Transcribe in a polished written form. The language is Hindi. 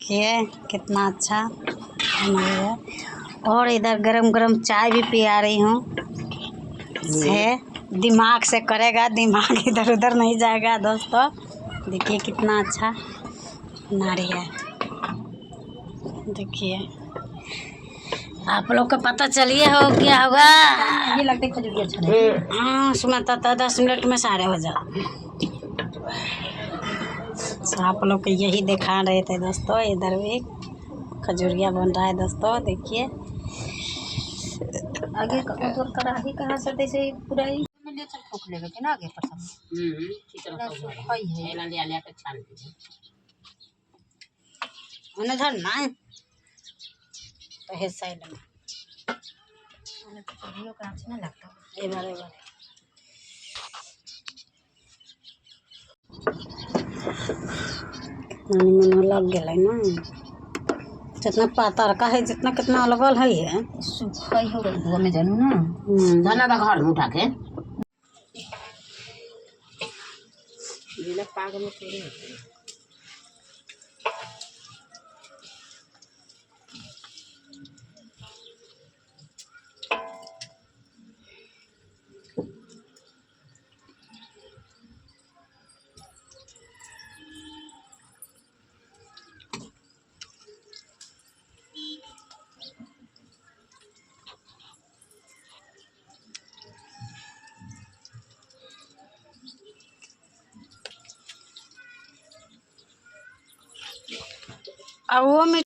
देखिए कितना अच्छा बना हुआ है। और इधर गरम गरम चाय भी पिया रही हूँ। से दिमाग से करेगा, दिमाग इधर उधर नहीं जाएगा दोस्तों। देखिए कितना अच्छा बना रही है। देखिए आप लोग को पता चलिए हो क्या होगा। ये लगता है खजूर अच्छा नहीं। हाँ सुनाता था 10 मिनट में सारे हो जाओ। आप लोग को यही दिखा रहे थे दोस्तों। इधर भी खजूरिया बन रहा है दोस्तों। देखिए आगे तो कढ़ाई कहाँ से जैसे पूरा ही में ले चल ठोक लेवे के ना आगे पर सब ना सुखाई है एला ले आले के छान दे उन्हें धरना है तो हे साइड में मैंने तो कभी का अच्छा नहीं लगता। ए बारे मन लग गया ना। जितना पातर का है जितना कितना अलगल है सुखाई हो गई हुआ में जानू ना धना का घर में उठा के ये पाग में थोड़ी होती है। अब वो में